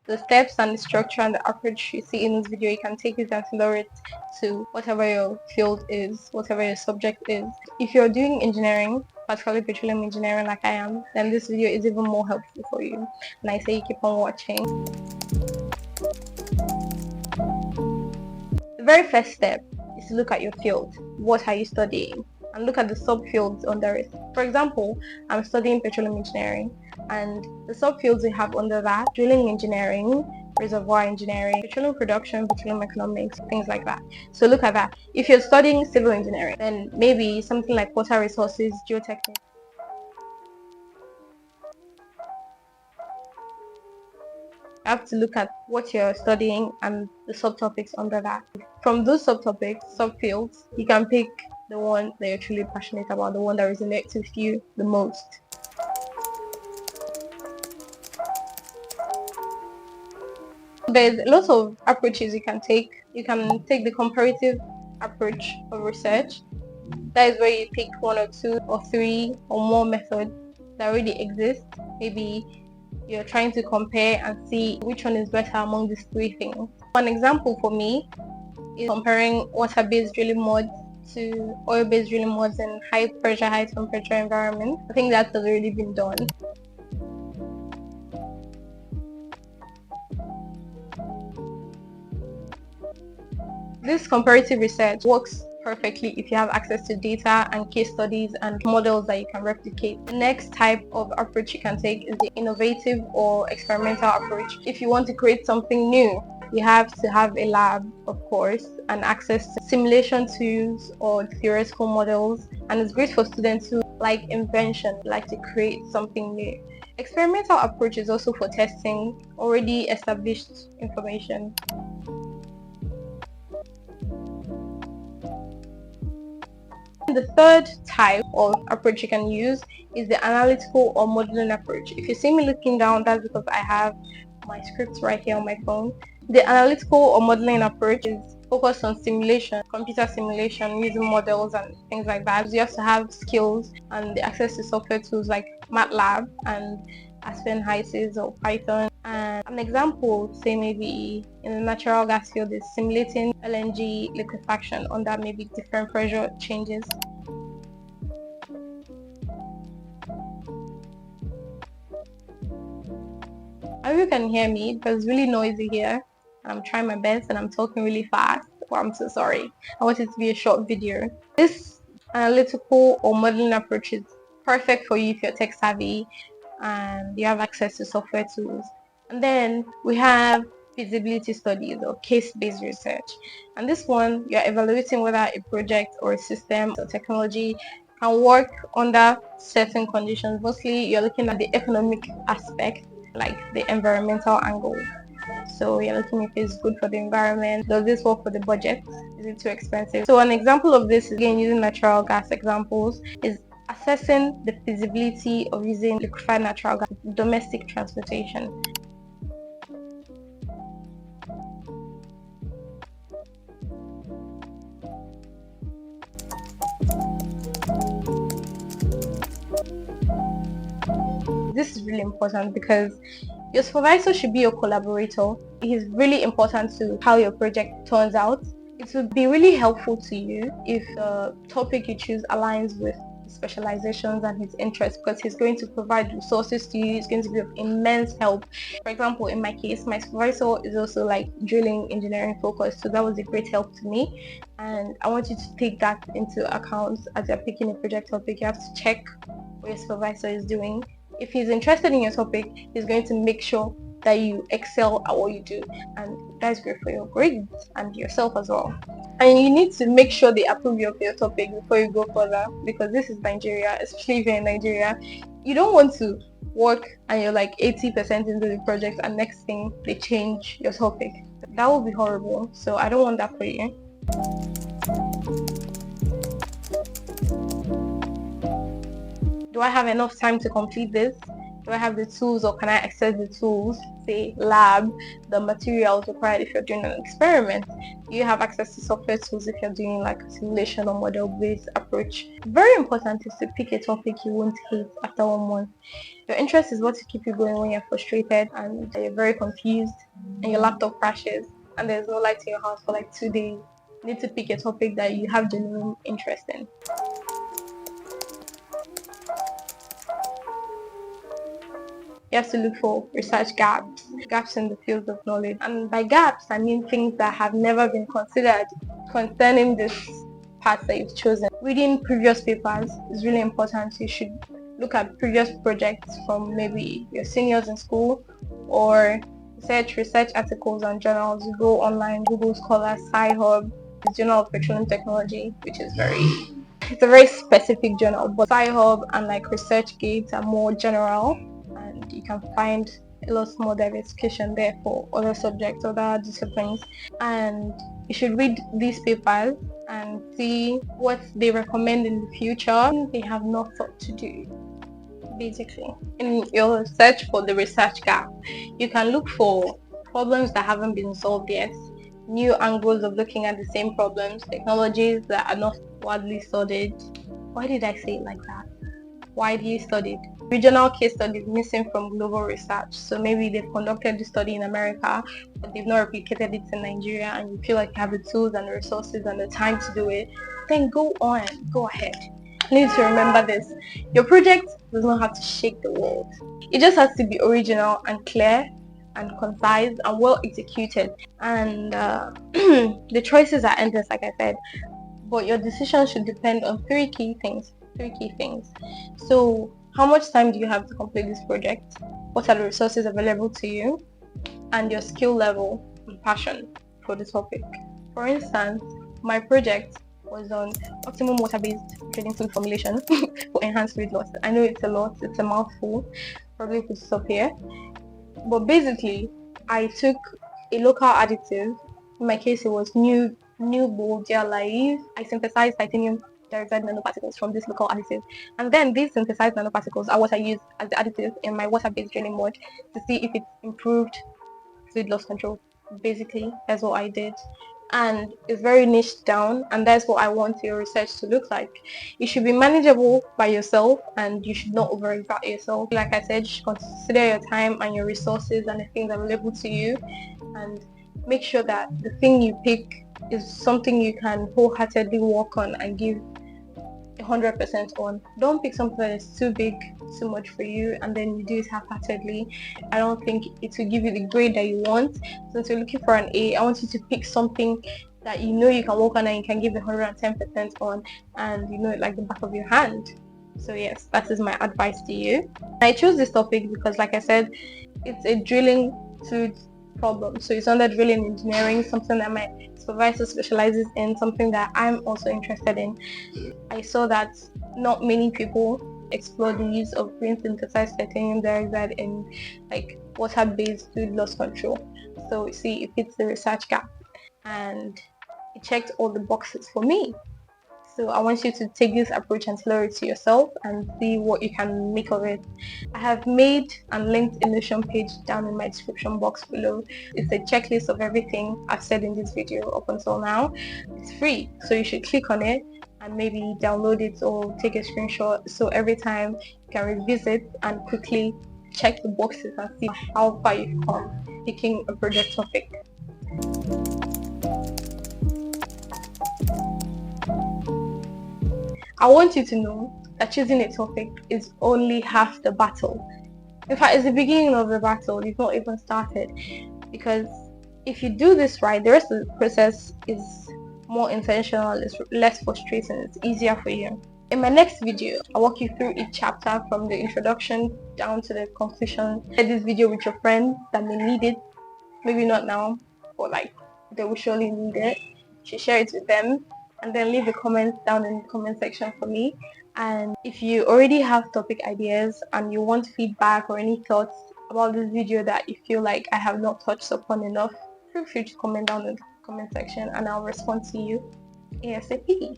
the steps and the structure and the approach you see in this video, you can take it and tailor it to whatever your field is, whatever your subject is. If you're doing engineering, particularly petroleum engineering like I am, then this video is even more helpful for you. And I say you keep on watching. The very first step is to look at your field. What are you studying? And look at the subfields under it. For example, I'm studying petroleum engineering, and the subfields we have under that: drilling engineering, reservoir engineering, petroleum production, petroleum economics, things like that. So look at that. If you're studying civil engineering, then maybe something like water resources, geotechnics. You have to look at what you're studying and the subtopics under that. From those subtopics, subfields, you can pick the one that you're truly passionate about, the one that resonates with you the most. There's a lot of approaches you can take. You can take the comparative approach of research. That is where you pick one or two or three or more methods that already exist. Maybe you're trying to compare and see which one is better among these three things. One example for me is comparing water-based drilling mods to oil-based drilling mods in high pressure, high temperature environments. I think that's already been done. This comparative research works perfectly if you have access to data and case studies and models that you can replicate. The next type of approach you can take is the innovative or experimental approach. If you want to create something new, you have to have a lab, of course, and access to simulation tools or theoretical models, and it's great for students who like invention, like to create something new. Experimental approach is also for testing already established information. The third type of approach you can use is the analytical or modeling approach. If you see me looking down, that's because I have my scripts right here on my phone. The analytical or modeling approach is focused on simulation, computer simulation, using models and things like that. You have to have skills and the access to software tools like MATLAB and Aspen HYSYS or Python. And an example, say maybe in the natural gas field, is simulating LNG liquefaction under maybe different pressure changes. I hope you can hear me because it's really noisy here, and I'm trying my best and I'm talking really fast. Well, I'm so sorry. I want it to be a short video. This analytical or modeling approach is perfect for you if you're tech savvy and you have access to software tools. And then we have feasibility studies or case-based research. And this one, you're evaluating whether a project or a system or technology can work under certain conditions. Mostly, you're looking at the economic aspect, like the environmental angle. So you're looking if it's good for the environment. Does this work for the budget? Is it too expensive? So an example of this is, again, using natural gas examples, is assessing the feasibility of using liquefied natural gas for domestic transportation. This is really important because your supervisor should be your collaborator. It is really important to how your project turns out. It would be really helpful to you if the topic you choose aligns with his specializations and his interests, because he's going to provide resources to you. It's going to be of immense help. For example, in my case, my supervisor is also like drilling engineering focused, so that was a great help to me. And I want you to take that into account as you're picking a project topic. You have to check what your supervisor is doing. If he's interested in your topic, he's going to make sure that you excel at what you do, and that's great for your grades and yourself as well. And you need to make sure they approve you of your topic before you go further, because this is Nigeria. Especially if you're in Nigeria, you don't want to work and you're like 80% into the project and next thing they change your topic. That would be horrible, so I don't want that for you. Do I have enough time to complete this? Do I have the tools, or can I access the tools? say lab, the materials required if you're doing an experiment. You have access to software tools if you're doing like a simulation or model-based approach. Very important is to pick a topic you won't hate after 1 month. Your interest is what to keep you going when you're frustrated and you're very confused and your laptop crashes and there's no light in your house for like 2 days. You need to pick a topic that you have genuine interest in. You have to look for research gaps in the field of knowledge. And by gaps, I mean things that have never been considered concerning this path that you've chosen. Reading previous papers is really important. You should look at previous projects from maybe your seniors in school, or research articles and journals. You go online, Google Scholar, Sci-Hub, the Journal of Petroleum Technology, which is it's a very specific journal, but Sci-Hub and like ResearchGate are more general, and you can find a lot more diversification there for other subjects, other disciplines. And you should read these papers and see what they recommend in the future they have not thought to do. Basically, in your search for the research gap, you can look for problems that haven't been solved yet, new angles of looking at the same problems, technologies that are not widely studied. Why did I say it like that? Widely studied. Regional case studies missing from global research. So maybe they've conducted the study in America, but they've not replicated it in Nigeria, and you feel like you have the tools and the resources and the time to do it, then go ahead. You need to remember this. Your project does not have to shake the world. It just has to be original and clear and concise and well executed. And the choices are endless, like I said, but your decision should depend on three key things. So how much time do you have to complete this project? What are the resources available to you? And your skill level and passion for the topic. For instance, my project was on optimum water-based drilling fluid formulation for enhanced fluid loss. I know it's a lot, it's a mouthful, probably could stop here. But basically, I took a local additive. In my case, it was new bold gel live. I synthesized titanium dioxide nanoparticles from this local additive, and then these synthesized nanoparticles are what I use as the additive in my water-based drilling mode to see if it improved fluid loss control. Basically, that's what I did, and it's very niche down, and that's what I want your research to look like. It should be manageable by yourself, and you should not overexert yourself. Like I said, you should consider your time and your resources and the things available to you, and make sure that the thing you pick is something you can wholeheartedly work on and give 100% on. Don't pick something that is too big, too much for you, and then you do it half-heartedly. I don't think it will give you the grade that you want. Since you're looking for an A, I want you to pick something that you know you can work on and you can give 110% on, and you know it like the back of your hand. So yes, that is my advice to you. I chose this topic because, like I said, it's a drilling fluid problem. So it's under drilling engineering, something that my supervisor specializes in, something that I'm also interested in. I saw that not many people explore the use of green synthesized titanium dioxide in like water-based fluid loss control. So you see, it fits the research gap and it checked all the boxes for me. So I want you to take this approach and tailor it to yourself and see what you can make of it. I have made and linked a Notion page down in my description box below. It's a checklist of everything I've said in this video up until now. It's free, so you should click on it and maybe download it or take a screenshot, so every time you can revisit and quickly check the boxes and see how far you've come picking a project topic. I want you to know that choosing a topic is only half the battle. In fact, it's the beginning of the battle. You've not even started, because if you do this right, the rest of the process is more intentional, it's less frustrating, it's easier for you. In my next video, I'll walk you through each chapter from the introduction down to the conclusion. Share this video with your friends that may need it, maybe not now, but like they will surely need it. You should share it with them, and then leave a comment down in the comment section for me. And if you already have topic ideas and you want feedback or any thoughts about this video that you feel like I have not touched upon enough, feel free to comment down in the comment section and I'll respond to you ASAP.